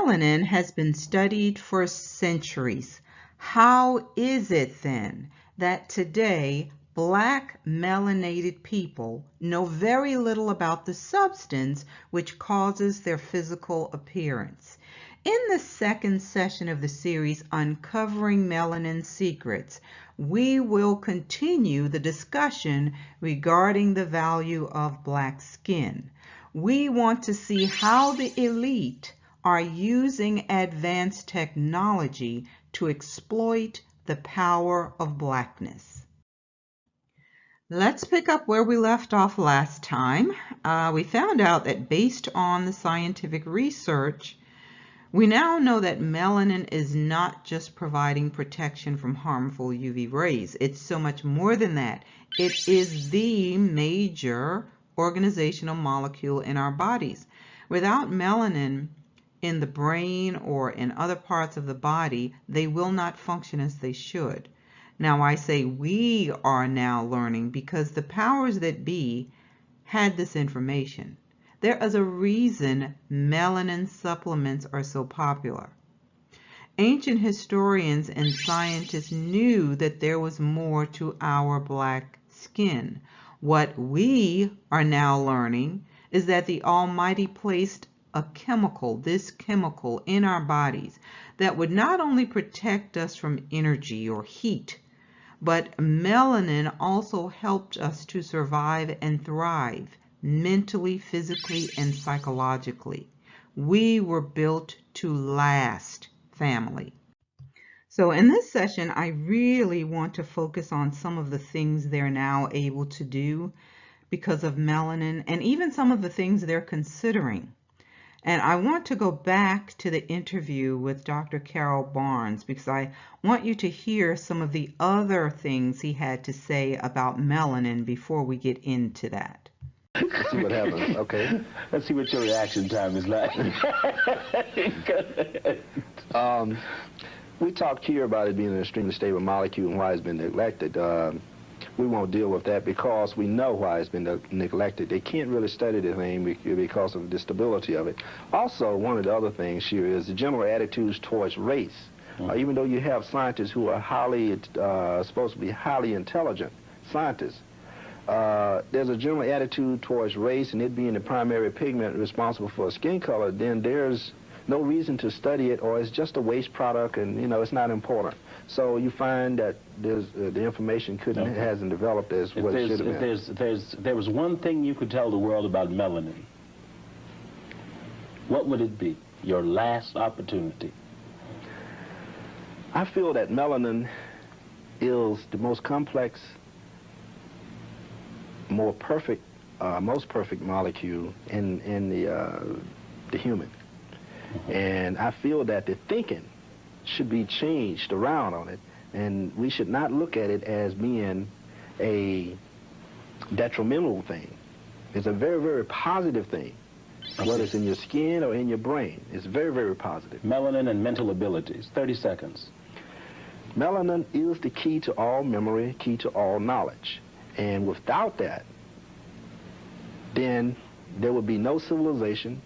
Melanin has been studied for centuries. How is it then that today Black melanated people know very little about the substance which causes their physical appearance? In the second session of the series, Uncovering Melanin Secrets, we will continue the discussion regarding the value of Black skin. We want to see how the elite are using advanced technology to exploit the power of Blackness. Let's pick up where we left off last time. We found out that based on the scientific research, we now know that melanin is not just providing protection from harmful UV rays. It's so much more than that. It is the major organizational molecule in our bodies. Without melanin in the brain or in other parts of the body, they will not function as they should. Now, I say we are now learning because the powers that be had this information. There is a reason melanin supplements are so popular. Ancient historians and scientists knew that there was more to our Black skin. What we are now learning is that the Almighty placed a chemical, this chemical, in our bodies that would not only protect us from energy or heat, but melanin also helped us to survive and thrive mentally, physically, and psychologically. We were built to last, family. So in this session, I really want to focus on some of the things they're now able to do because of melanin, and even some of the things they're considering. And I want to go back to the interview with Dr. Carol Barnes because I want you to hear some of the other things he had to say about melanin before we get into that. Let's see what happens. Okay. Let's see what your reaction time is like. We talked here about it being an extremely stable molecule and why it's been neglected. We won't deal with that because we know why it's been neglected. They can't really study the thing because of the stability of it. Also, one of the other things here is the general attitudes towards race. Even though you have scientists who are supposed to be highly intelligent scientists, there's a general attitude towards race and it being the primary pigment responsible for skin color, then there's no reason to study it, or it's just a waste product and, you know, it's not important. So you find that the information hasn't developed as what it should have been. If there was one thing you could tell the world about melanin, what would it be? Your last opportunity. I feel that melanin is the most complex, most perfect molecule in the human. And I feel that the thinking should be changed around on it, and we should not look at it as being a detrimental thing. It's a very, very positive thing, whether it's in your skin or in your brain. It's very, very positive. Melanin and mental abilities, 30 seconds. Melanin is the key to all memory, key to all knowledge. And without that, then there would be no civilization,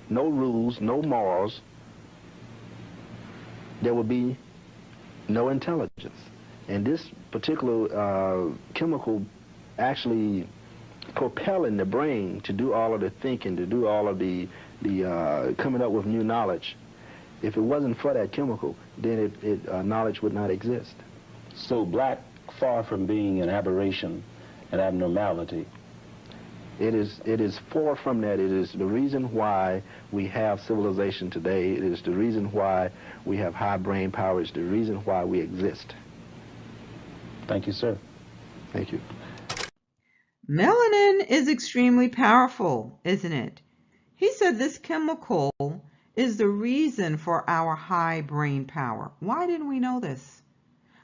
no rules, no morals. There would be no intelligence. And this particular chemical actually propelling the brain to do all of the thinking, to do all of the coming up with new knowledge. If it wasn't for that chemical, then knowledge would not exist. So black, far from being an aberration, an abnormality, it is far from that. It is the reason why we have civilization today. It is the reason why we have high brain power. It's the reason why we exist. Thank you, sir. Thank you. Melanin is extremely powerful, isn't it? He said this chemical is the reason for our high brain power. Why didn't we know this?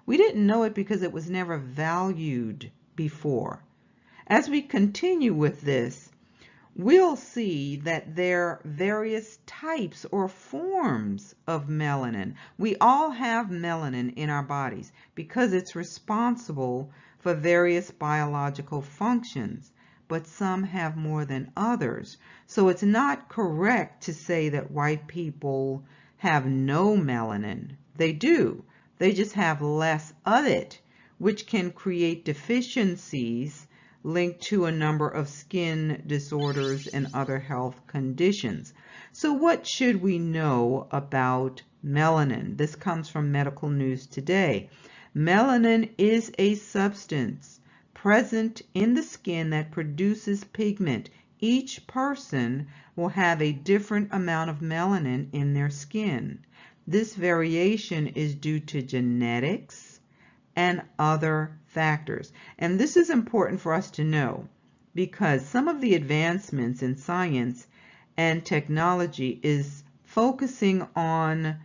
We didn't know it because it was never valued before. As we continue with this, we'll see that there are various types or forms of melanin. We all have melanin in our bodies because it's responsible for various biological functions, but some have more than others. So it's not correct to say that white people have no melanin. They do. They just have less of it, which can create deficiencies linked to a number of skin disorders and other health conditions. So what should we know about melanin? This comes from Medical News Today. Melanin is a substance present in the skin that produces pigment. Each person will have a different amount of melanin in their skin. This variation is due to genetics and other factors. And this is important for us to know because some of the advancements in science and technology is focusing on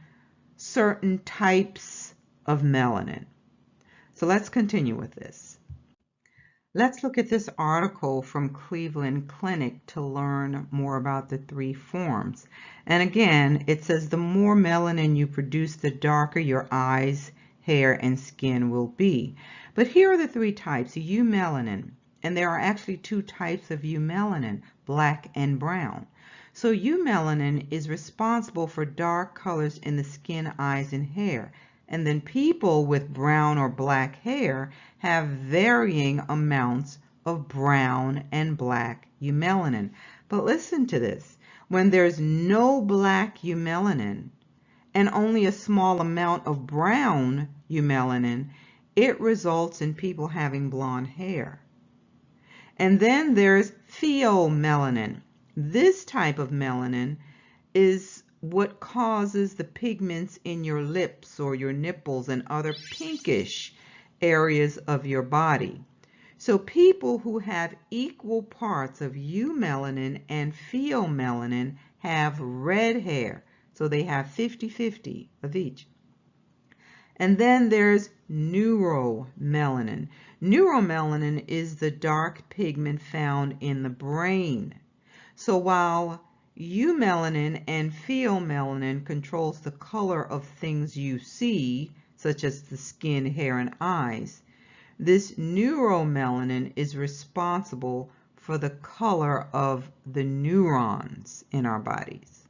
certain types of melanin. So let's continue with this. Let's look at this article from Cleveland Clinic to learn more about the three forms. And again, it says the more melanin you produce, the darker your eyes, hair, and skin will be. But here are the three types: eumelanin, and there are actually two types of eumelanin, black and brown. So eumelanin is responsible for dark colors in the skin, eyes, and hair. And then people with brown or black hair have varying amounts of brown and black eumelanin. But listen to this. When there's no black eumelanin and only a small amount of brown eumelanin, it results in people having blonde hair. And then there's pheomelanin. This type of melanin is what causes the pigments in your lips or your nipples and other pinkish areas of your body. So people who have equal parts of eumelanin and pheomelanin have red hair. So they have 50-50 of each. And then there's neuromelanin. Neuromelanin is the dark pigment found in the brain. So while eumelanin and pheomelanin controls the color of things you see, such as the skin, hair, and eyes, this neuromelanin is responsible for the color of the neurons in our bodies.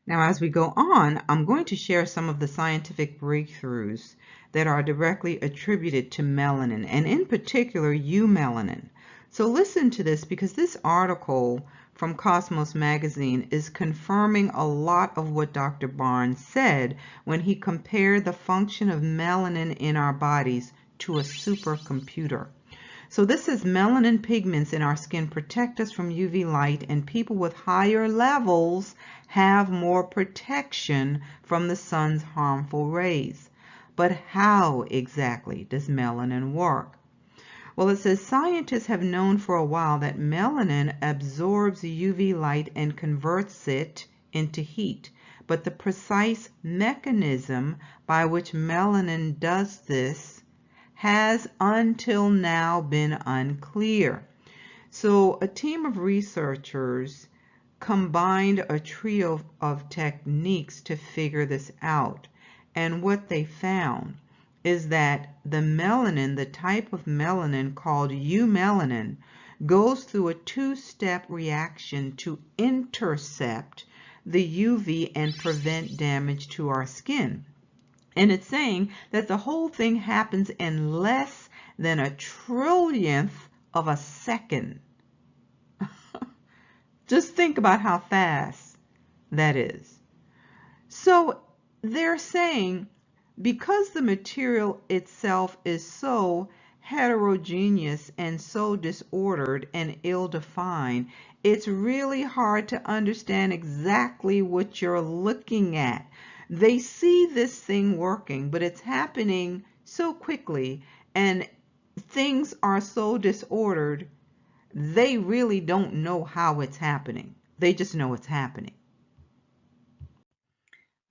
Now, as we go on, I'm going to share some of the scientific breakthroughs that are directly attributed to melanin, and in particular, eumelanin. So listen to this, because this article from Cosmos magazine is confirming a lot of what Dr. Barnes said when he compared the function of melanin in our bodies to a supercomputer. So this says melanin pigments in our skin protect us from UV light, and people with higher levels have more protection from the sun's harmful rays. But how exactly does melanin work? Well, it says scientists have known for a while that melanin absorbs UV light and converts it into heat. But the precise mechanism by which melanin does this has until now been unclear. So a team of researchers combined a trio of techniques to figure this out. And what they found is that the melanin, the type of melanin called eumelanin, goes through a two-step reaction to intercept the UV and prevent damage to our skin. And it's saying that the whole thing happens in less than a trillionth of a second. Just think about how fast that is. So they're saying because the material itself is so heterogeneous and so disordered and ill-defined, it's really hard to understand exactly what you're looking at. They see this thing working, but it's happening so quickly and things are so disordered, they really don't know how it's happening. They just know it's happening.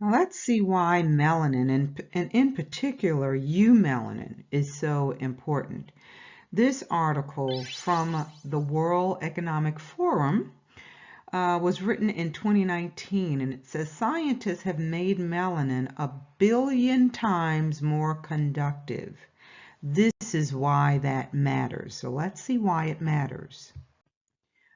Now let's see why melanin, and in particular eumelanin, is so important. This article from the World Economic Forum was written in 2019, and it says scientists have made melanin 1 billion times more conductive. This is why that matters. So let's see why it matters.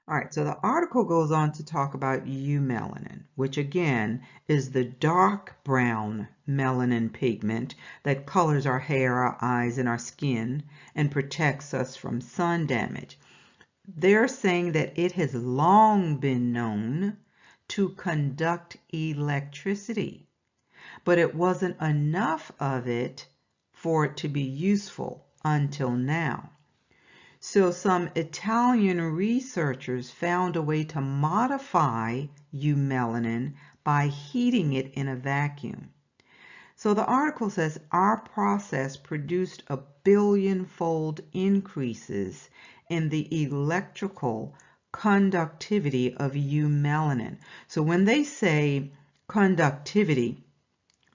All right, so the article goes on to talk about eumelanin, which again is the dark brown melanin pigment that colors our hair, our eyes, and our skin and protects us from sun damage. They're saying that it has long been known to conduct electricity, but it wasn't enough of it for it to be useful until now. So some Italian researchers found a way to modify eumelanin by heating it in a vacuum. So the article says our process produced a billion-fold increases in the electrical conductivity of eumelanin. So when they say conductivity,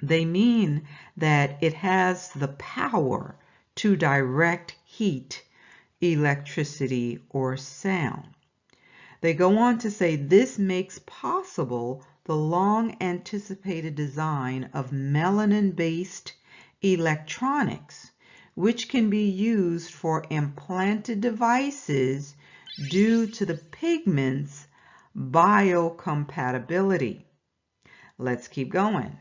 they mean that it has the power to direct heat, electricity, or sound. They go on to say this makes possible the long anticipated design of melanin-based electronics, which can be used for implanted devices due to the pigment's biocompatibility. Let's keep going.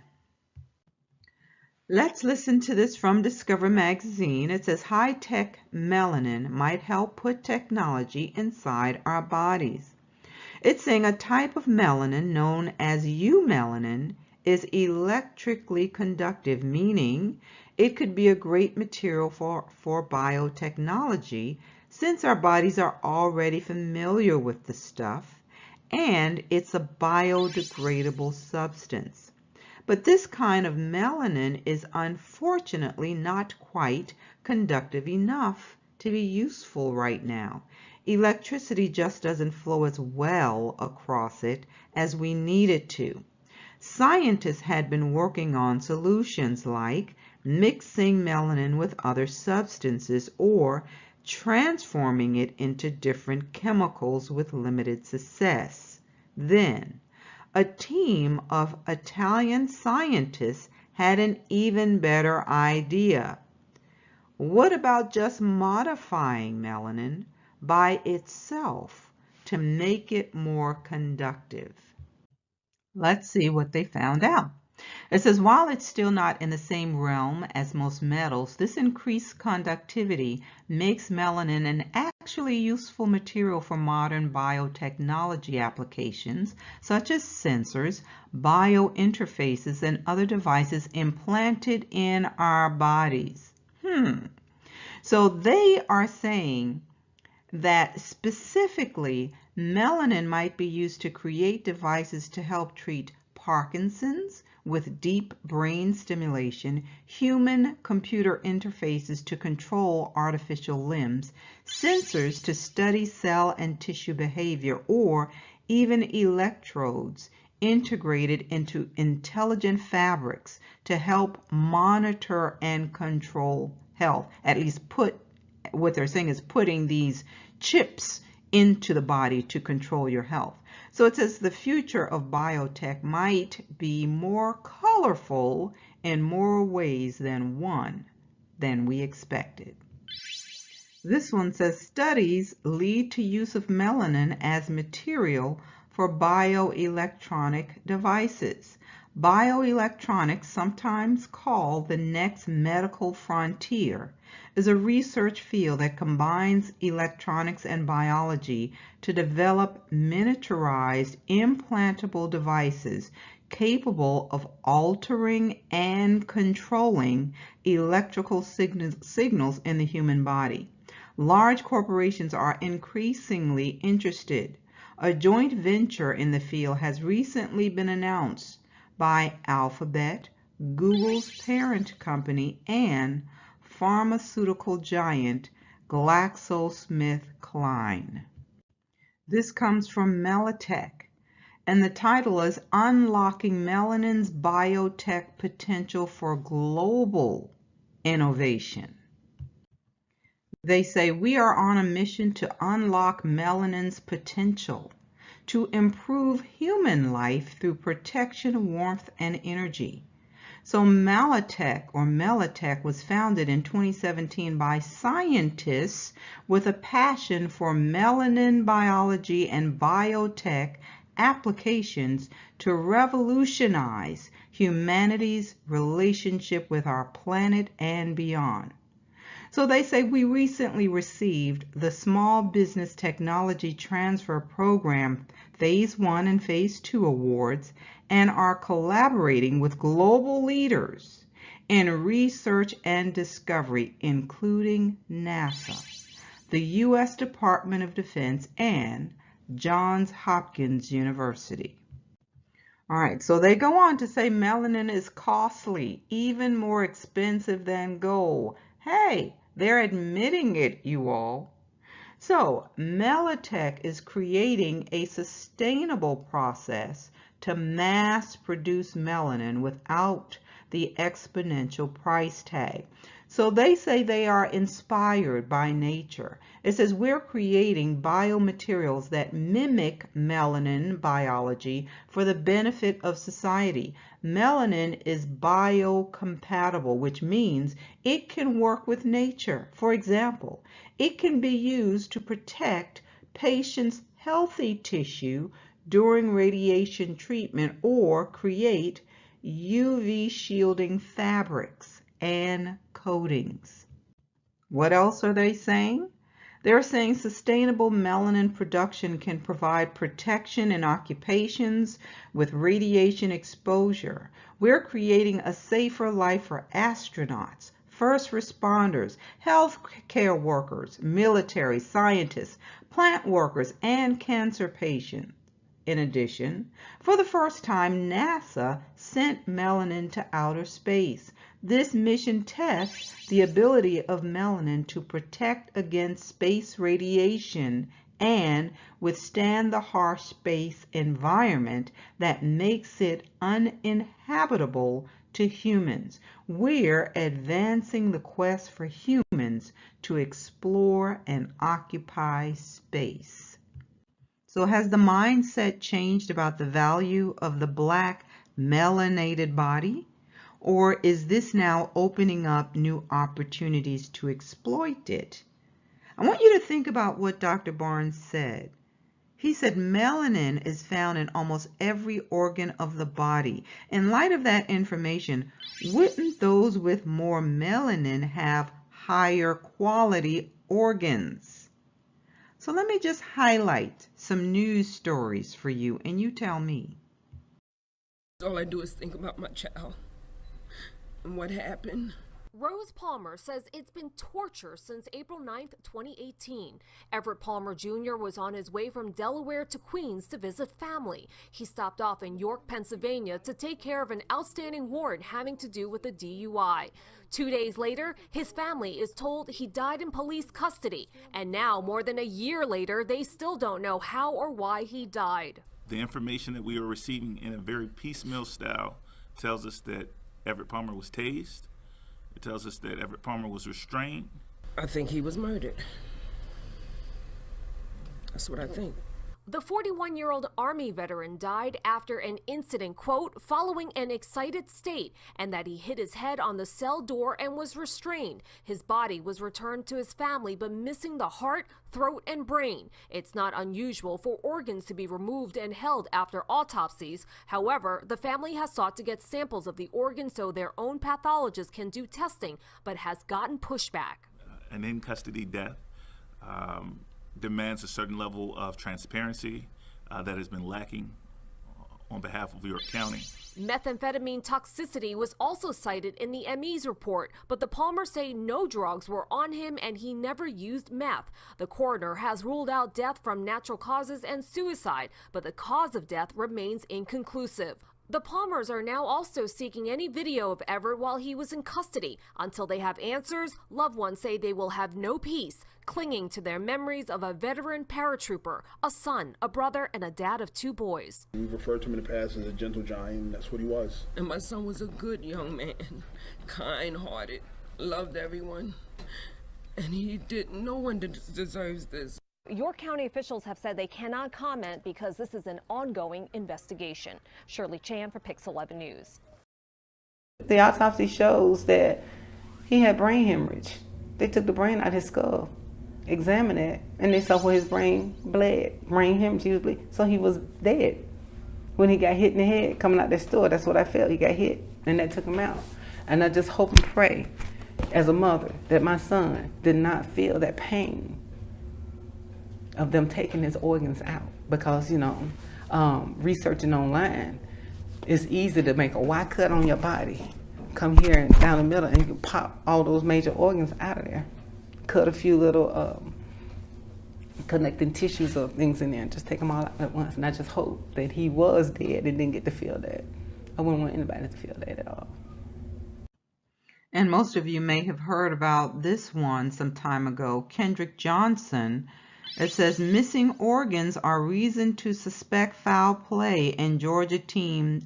Let's listen to this from Discover magazine. It says high-tech melanin might help put technology inside our bodies. It's saying a type of melanin known as eumelanin is electrically conductive, meaning it could be a great material for biotechnology since our bodies are already familiar with the stuff and it's a biodegradable substance. But this kind of melanin is unfortunately not quite conductive enough to be useful right now. Electricity just doesn't flow as well across it as we need it to. Scientists had been working on solutions like mixing melanin with other substances or transforming it into different chemicals with limited success. Then, a team of Italian scientists had an even better idea. What about just modifying melanin by itself to make it more conductive? Let's see what they found out. It says, while it's still not in the same realm as most metals, this increased conductivity makes melanin an actually useful material for modern biotechnology applications, such as sensors, biointerfaces, and other devices implanted in our bodies. So they are saying that specifically melanin might be used to create devices to help treat Parkinson's with deep brain stimulation, human-computer interfaces to control artificial limbs, sensors to study cell and tissue behavior, or even electrodes integrated into intelligent fabrics to help monitor and control health. At least what they're saying is putting these chips into the body to control your health. So it says the future of biotech might be more colorful in more ways than we expected. This one says studies lead to use of melanin as material for bioelectronic devices. Bioelectronics, sometimes called the next medical frontier, is a research field that combines electronics and biology to develop miniaturized implantable devices capable of altering and controlling electrical signals in the human body. Large corporations are increasingly interested. A joint venture in the field has recently been announced by Alphabet, Google's parent company, and pharmaceutical giant GlaxoSmithKline. This comes from Melitech, and the title is Unlocking Melanin's Biotech Potential for Global Innovation. They say we are on a mission to unlock melanin's potential to improve human life through protection, warmth, and energy. So Melitech was founded in 2017 by scientists with a passion for melanin biology and biotech applications to revolutionize humanity's relationship with our planet and beyond. So they say we recently received the Small Business Technology Transfer Program Phase 1 and Phase 2 awards and are collaborating with global leaders in research and discovery, including NASA, the U.S. Department of Defense, and Johns Hopkins University. All right, so they go on to say melanin is costly, even more expensive than gold. Hey, they're admitting it, you all. So Melitech is creating a sustainable process to mass produce melanin without the exponential price tag. So they say they are inspired by nature. It says we're creating biomaterials that mimic melanin biology for the benefit of society. Melanin is biocompatible, which means it can work with nature. For example, it can be used to protect patients' healthy tissue during radiation treatment or create UV shielding fabrics and coatings. What else are they saying? They're saying sustainable melanin production can provide protection in occupations with radiation exposure. We're creating a safer life for astronauts, first responders, healthcare workers, military, scientists, plant workers, and cancer patients. In addition, for the first time, NASA sent melanin to outer space. This mission tests the ability of melanin to protect against space radiation and withstand the harsh space environment that makes it uninhabitable to humans. We're advancing the quest for humans to explore and occupy space. So has the mindset changed about the value of the black melanated body? Or is this now opening up new opportunities to exploit it? I want you to think about what Dr. Barnes said. He said melanin is found in almost every organ of the body. In light of that information, wouldn't those with more melanin have higher quality organs? So let me just highlight some news stories for you, and you tell me. All I do is think about my child and what happened. Rose Palmer says it's been torture since April 9th, 2018. Everett Palmer Jr. was on his way from Delaware to Queens to visit family. He stopped off in York, Pennsylvania to take care of an outstanding warrant having to do with a DUI. 2 days later, his family is told he died in police custody. And now, more than a year later, they still don't know how or why he died. The information that we are receiving in a very piecemeal style tells us that Everett Palmer was tased. It tells us that Everett Palmer was restrained. I think he was murdered. That's what I think. The 41-year-old Army veteran died after an incident, quote, following an excited state, and that he hit his head on the cell door and was restrained. His body was returned to his family, but missing the heart, throat, and brain. It's not unusual for organs to be removed and held after autopsies. However, the family has sought to get samples of the organs so their own pathologist can do testing, but has gotten pushback. An in-custody death demands a certain level of transparency that has been lacking on behalf of York County. Methamphetamine toxicity was also cited in the ME's report, but the Palmers say no drugs were on him and he never used meth. The coroner has ruled out death from natural causes and suicide, but the cause of death remains inconclusive. The Palmers are now also seeking any video of Everett while he was in custody. Until they have answers, loved ones say they will have no peace, clinging to their memories of a veteran paratrooper, a son, a brother, and a dad of 2 boys. We referred to him in the past as a gentle giant, and that's what he was. And my son was a good young man, kind-hearted, loved everyone. And no one deserves this. York County officials have said they cannot comment because this is an ongoing investigation. Shirley Chan for Pix 11 News. The autopsy shows that he had brain hemorrhage. They took the brain out of his skull, examined it, and they saw where his brain bled, brain hemorrhage usually. So he was dead. When he got hit in the head coming out that store, that's what I felt. He got hit, and that took him out. And I just hope and pray, as a mother, that my son did not feel that pain of them taking his organs out. Because, you know, researching online, it's easy to make a Y cut on your body. Come here and down the middle, and you can pop all those major organs out of there. Cut a few little connecting tissues or things in there and just take them all out at once. And I just hope that he was dead and didn't get to feel that. I wouldn't want anybody to feel that at all. And most of you may have heard about this one some time ago. Kendrick Johnson. It says missing organs are reason to suspect foul play in Georgia teens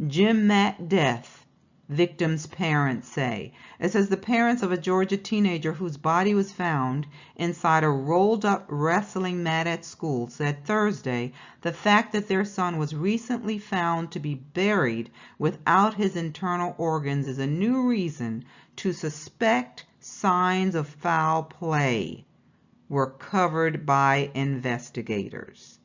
gym mat death, victims' parents say. It says the parents of a Georgia teenager whose body was found inside a rolled-up wrestling mat at school said Thursday the fact that their son was recently found to be buried without his internal organs is a new reason to suspect signs of foul play were covered by investigators.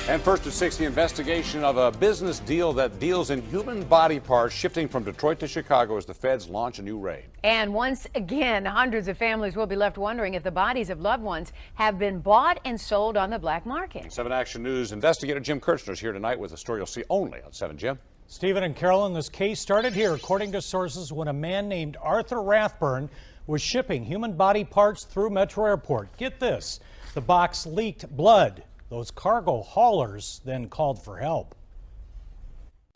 And first at 6, the investigation of a business deal that deals in human body parts shifting from Detroit to Chicago as the feds launch a new raid. And once again, hundreds of families will be left wondering if the bodies of loved ones have been bought and sold on the black market. 7 Action News investigator Jim Kirchner is here tonight with a story you'll see only on 7. Jim? Stephen and Carolyn, this case started here, according to sources, when a man named Arthur Rathburn was shipping human body parts through Metro Airport. Get this, the box leaked blood. Those cargo haulers then called for help.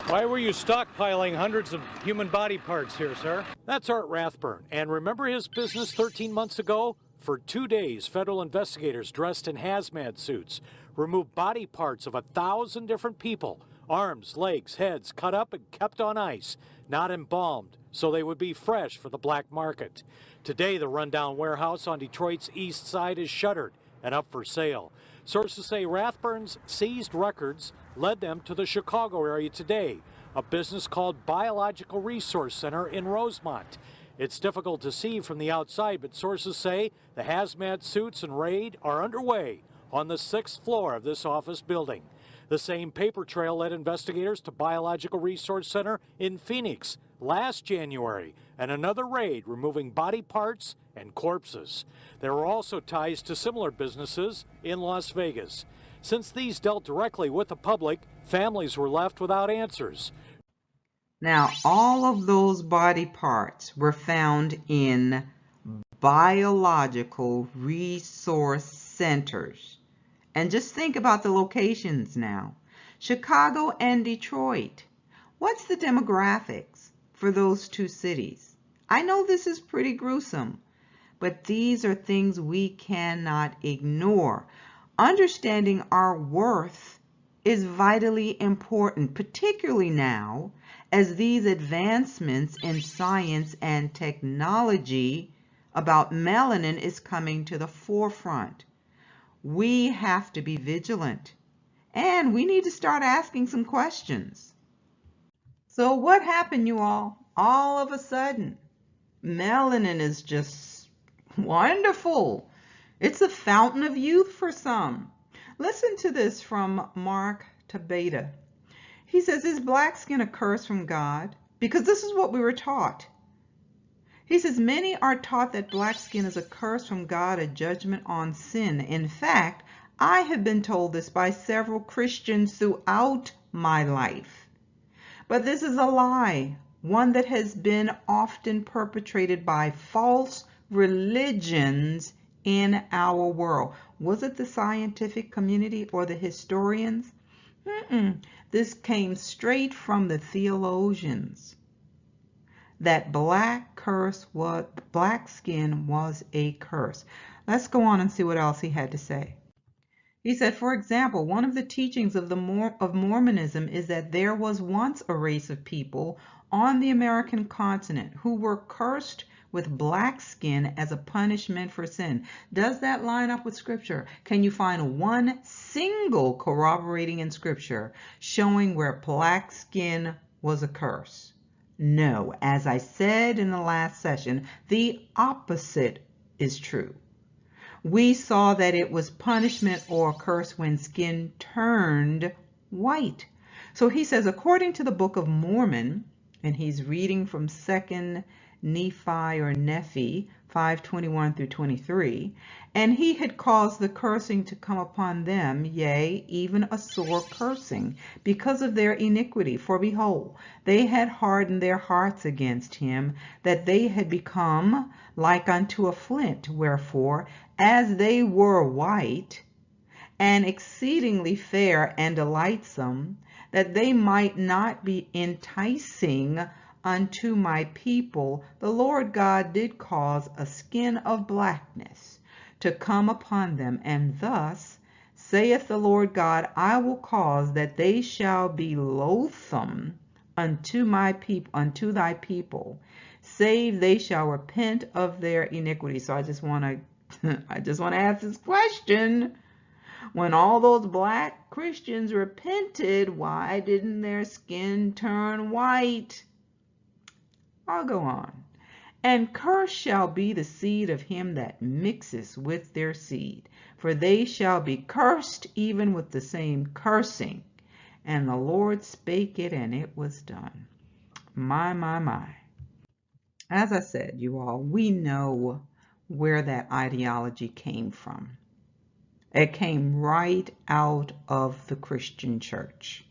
Why were you stockpiling hundreds of human body parts here, sir? That's Art Rathburn. And remember his business 13 months ago? For 2 days, federal investigators dressed in hazmat suits removed body parts of 1,000 different people. Arms, legs, heads cut up and kept on ice, not embalmed, so they would be fresh for the black market. Today, the rundown warehouse on Detroit's east side is shuttered and up for sale. Sources say Rathburn's seized records led them to the Chicago area today, a business called Biological Resource Center in Rosemont. It's difficult to see from the outside, but sources say the hazmat suits and raid are underway on the 6th floor of this office building. The same paper trail led investigators to Biological Resource Center in Phoenix last January, and another raid removing body parts and corpses. There were also ties to similar businesses in Las Vegas. Since these dealt directly with the public, families were left without answers. Now, all of those body parts were found in biological resource centers. And just think about the locations now. Chicago and Detroit. What's the demographics for those two cities? I know this is pretty gruesome, but these are things we cannot ignore. Understanding our worth is vitally important, particularly now as these advancements in science and technology about melanin is coming to the forefront. We have to be vigilant, and we need to start asking some questions. So what happened, you all? All of a sudden, melanin is just wonderful. It's a fountain of youth for some. Listen to this from Mark Tabeta. He says, is black skin a curse from God? Because this is what we were taught. He says, many are taught that black skin is a curse from God, a judgment on sin. In fact, I have been told this by several Christians throughout my life. But this is a lie, one that has been often perpetrated by false religions in our world. Was it the scientific community or the historians? This came straight from the theologians. That black skin was a curse. Let's go on and see what else he had to say. He said, for example, one of the teachings of Mormonism is that there was once a race of people on the American continent who were cursed with black skin as a punishment for sin. Does that line up with Scripture? Can you find one single corroborating in Scripture showing where black skin was a curse. No, as I said in the last session, the opposite is true. We saw that it was punishment or a curse when skin turned white. So he says, according to the Book of Mormon, and he's reading from 2nd Nephi or Nephi 5:21 through 23, and he had caused the cursing to come upon them, yea, even a sore cursing, because of their iniquity. For behold, they had hardened their hearts against him, that they had become like unto a flint. Wherefore, as they were white, and exceedingly fair and delightsome, that they might not be enticing unto my people, the Lord God did cause a skin of blackness to come upon them. And thus saith the Lord God, I will cause that they shall be loathsome unto my people, unto thy people, save they shall repent of their iniquity. So I just want to ask this question. When all those black Christians repented, why didn't their skin turn white? I'll go on. And cursed shall be the seed of him that mixes with their seed, for they shall be cursed even with the same cursing. And the Lord spake it, and it was done. My, my, my. As I said, you all, we know where that ideology came from. It came right out of the Christian church.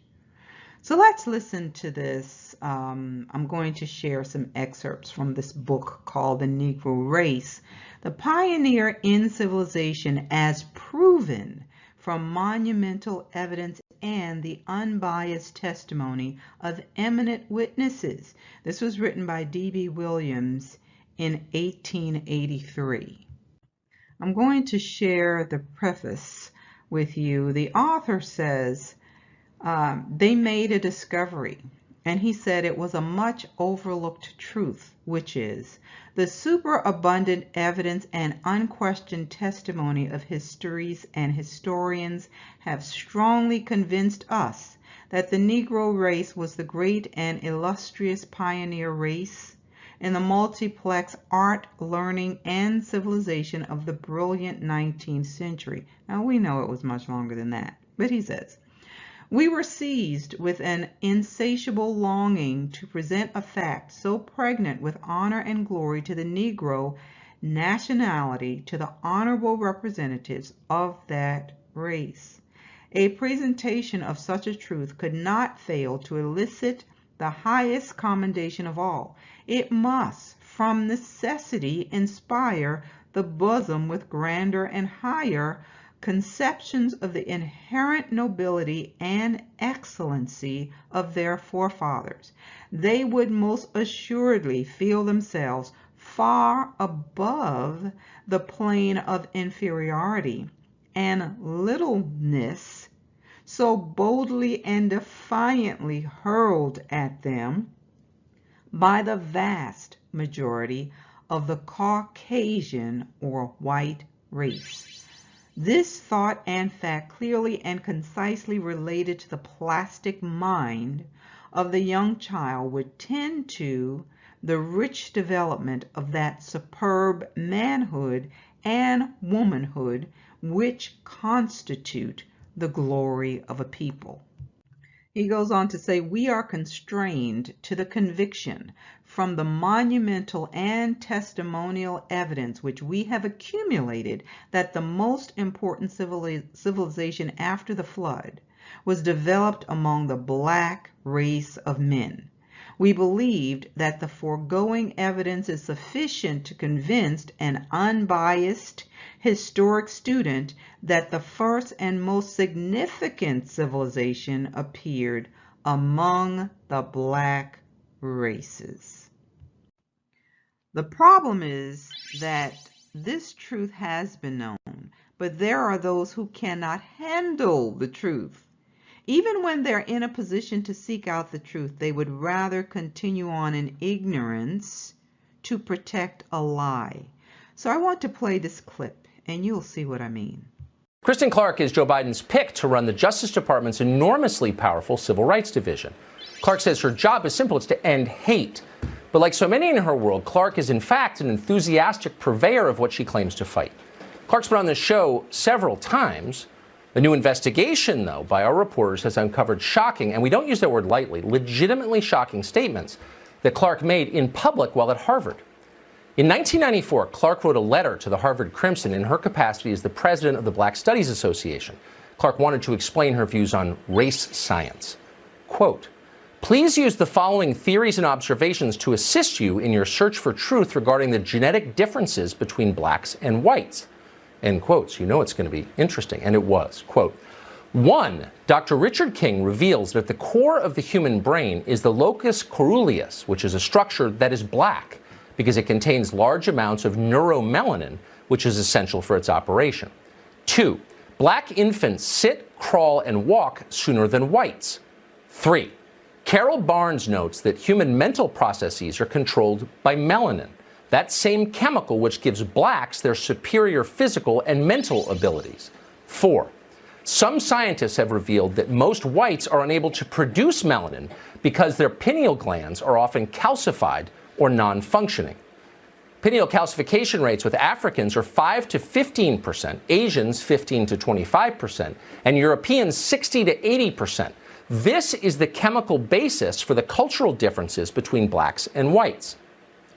So let's listen to this. I'm going to share some excerpts from this book called The Negro Race, the Pioneer in Civilization as Proven from Monumental Evidence and the Unbiased Testimony of Eminent Witnesses. This was written by D.B. Williams in 1883. I'm going to share the preface with you. The author says they made a discovery, and he said it was a much overlooked truth, which is the superabundant evidence and unquestioned testimony of histories and historians have strongly convinced us that the Negro race was the great and illustrious pioneer race in the multiplex art, learning, and civilization of the brilliant 19th century. Now, we know it was much longer than that, but he says, we were seized with an insatiable longing to present a fact so pregnant with honor and glory to the Negro nationality, to the honorable representatives of that race. A presentation of such a truth could not fail to elicit the highest commendation of all. It must, from necessity, inspire the bosom with grander and higher conceptions of the inherent nobility and excellency of their forefathers. They would most assuredly feel themselves far above the plane of inferiority and littleness so boldly and defiantly hurled at them by the vast majority of the Caucasian or white race. This thought and fact clearly and concisely related to the plastic mind of the young child would tend to the rich development of that superb manhood and womanhood which constitute the glory of a people. He goes on to say, we are constrained to the conviction from the monumental and testimonial evidence which we have accumulated that the most important civilization after the flood was developed among the black race of men. We believed that the foregoing evidence is sufficient to convince an unbiased historic student that the first and most significant civilization appeared among the black races. The problem is that this truth has been known, but there are those who cannot handle the truth. Even when they're in a position to seek out the truth, they would rather continue on in ignorance to protect a lie. So I want to play this clip, and you'll see what I mean. Kristen Clark is Joe Biden's pick to run the Justice Department's enormously powerful Civil Rights Division. Clark says her job is simple. It's to end hate. But like so many in her world, Clark is in fact an enthusiastic purveyor of what she claims to fight. Clark's been on this show several times. The new investigation, though, by our reporters has uncovered shocking, and we don't use that word lightly, legitimately shocking statements that Clark made in public while at Harvard. In 1994, Clark wrote a letter to the Harvard Crimson in her capacity as the president of the Black Studies Association. Clark wanted to explain her views on race science. Quote, "Please use the following theories and observations to assist you in your search for truth regarding the genetic differences between blacks and whites." End quotes. You know it's going to be interesting, and it was. Quote, 1. Dr. Richard King reveals that at the core of the human brain is the locus coeruleus, which is a structure that is black because it contains large amounts of neuromelanin, which is essential for its operation. 2. Black infants sit, crawl, and walk sooner than whites. 3. Carol Barnes notes that human mental processes are controlled by melanin, that same chemical which gives blacks their superior physical and mental abilities. 4. Some scientists have revealed that most whites are unable to produce melanin because their pineal glands are often calcified or non-functioning. Pineal calcification rates with Africans are 5 to 15%, Asians 15 to 25%, and Europeans 60 to 80%. This is the chemical basis for the cultural differences between blacks and whites.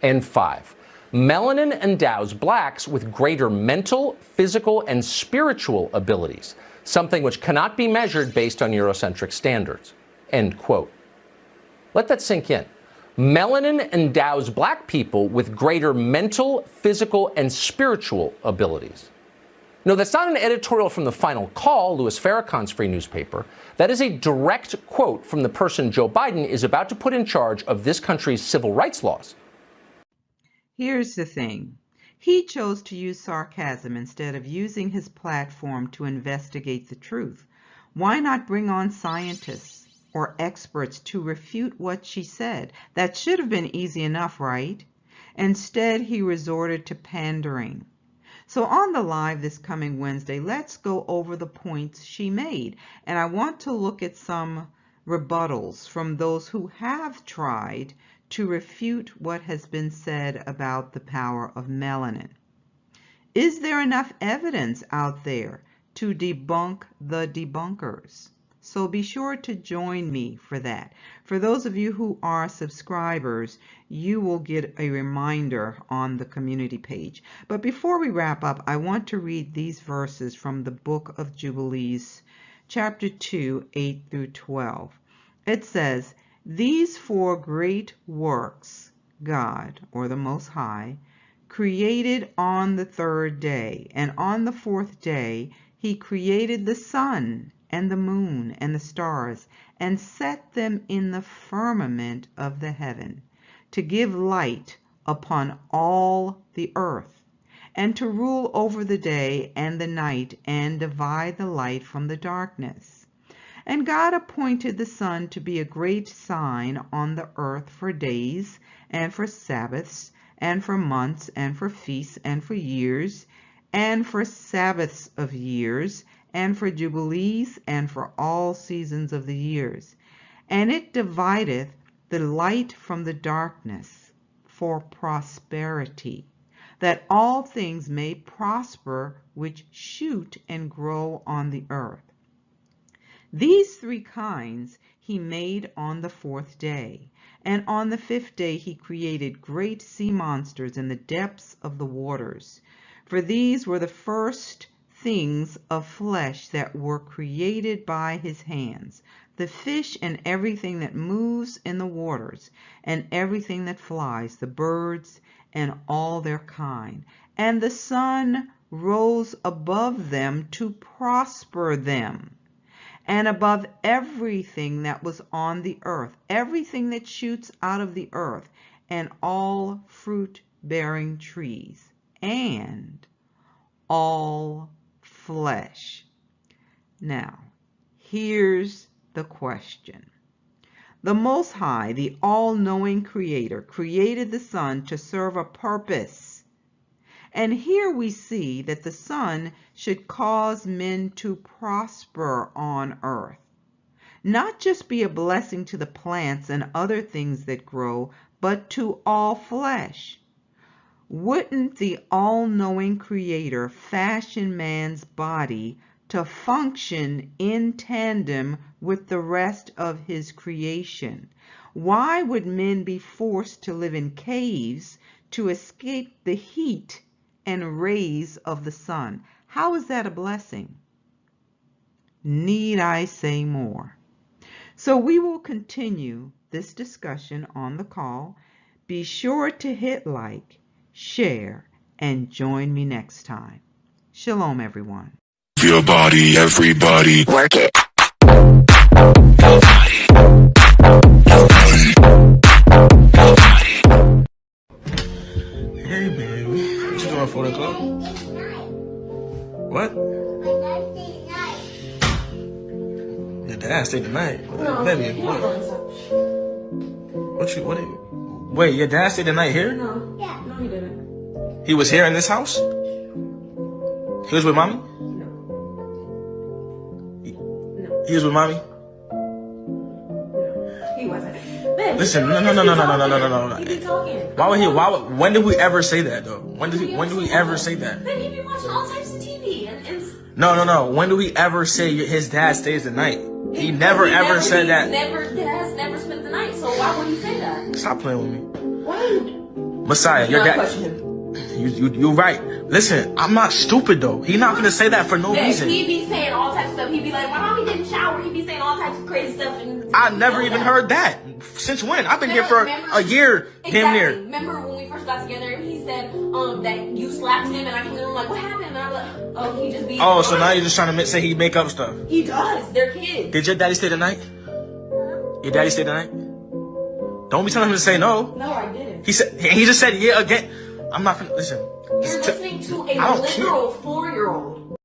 And 5. Melanin endows blacks with greater mental, physical, and spiritual abilities, something which cannot be measured based on Eurocentric standards. End quote. Let that sink in. Melanin endows black people with greater mental, physical, and spiritual abilities. No, that's not an editorial from the Final Call, Louis Farrakhan's free newspaper. That is a direct quote from the person Joe Biden is about to put in charge of this country's civil rights laws. Here's the thing. He chose to use sarcasm instead of using his platform to investigate the truth. Why not bring on scientists or experts to refute what she said? That should have been easy enough, right? Instead, he resorted to pandering. So on the live this coming Wednesday, let's go over the points she made. And I want to look at some rebuttals from those who have tried to refute what has been said about the power of melanin. Is there enough evidence out there to debunk the debunkers? So be sure to join me for that. For those of you who are subscribers, you will get a reminder on the community page. But before we wrap up, I want to read these verses from the Book of Jubilees, chapter 2, 8 through 12. It says, "These four great works, God, or the Most High, created on the third day, and on the fourth day he created the sun and the moon and the stars, and set them in the firmament of the heaven, to give light upon all the earth, and to rule over the day and the night, and divide the light from the darkness. And God appointed the sun to be a great sign on the earth for days, and for Sabbaths, and for months, and for feasts, and for years, and for Sabbaths of years, and for jubilees, and for all seasons of the years. And it divideth the light from the darkness for prosperity, that all things may prosper which shoot and grow on the earth. These three kinds he made on the fourth day, and on the fifth day he created great sea monsters in the depths of the waters. For these were the first things of flesh that were created by his hands, the fish and everything that moves in the waters, and everything that flies, the birds and all their kind. And the sun rose above them to prosper them, and above everything that was on the earth, everything that shoots out of the earth, and all fruit-bearing trees, and all flesh. Now, here's the question. The Most High, the all-knowing Creator, created the sun to serve a purpose. And here we see that the sun should cause men to prosper on earth. not just be a blessing to the plants and other things that grow, but to all flesh. Wouldn't the all-knowing Creator fashion man's body to function in tandem with the rest of his creation? Why would men be forced to live in caves to escape the heat and rays of the sun? How is that a blessing? Need I say more? So we will continue this discussion on the call. Be sure to hit like, share, and join me next time. Shalom, everyone. Your body, everybody. Work it. Hey, baby. What you doing for the club? What? Your dad stayed the night. No, Baby, what? Wait, your dad stayed the night here? No. Yeah. No, he didn't. He was here in this house? He was with mommy? No. He was with mommy? No. He wasn't. Babe, Listen, no. He be talking. When did we ever say that though? When did we ever say that? Babe, he be watching all types of TV and No. When do we ever say his dad stays the night? He never ever said that. Has never spent the night, so why would he say that? Stop playing with me. Why? Messiah, your dad. You're right. Listen, I'm not stupid though. He's not gonna say that for no reason. He be saying all types of stuff. He be like, my mommy didn't shower. He be saying all types of crazy stuff. I never even heard that. Since when? I've been here for a year, damn near. Remember when we first got together? He said that you slapped him, and I came in like, what happened? And I'm like, oh, he just beat. Oh, so now you're just trying to say he make up stuff. He does. They're kids. Did your daddy stay the night? Your daddy stayed the night? Don't be telling him to say no. No, I didn't. He just said yeah again. I'm not gonna listen. You're listening to a literal 4-year-old.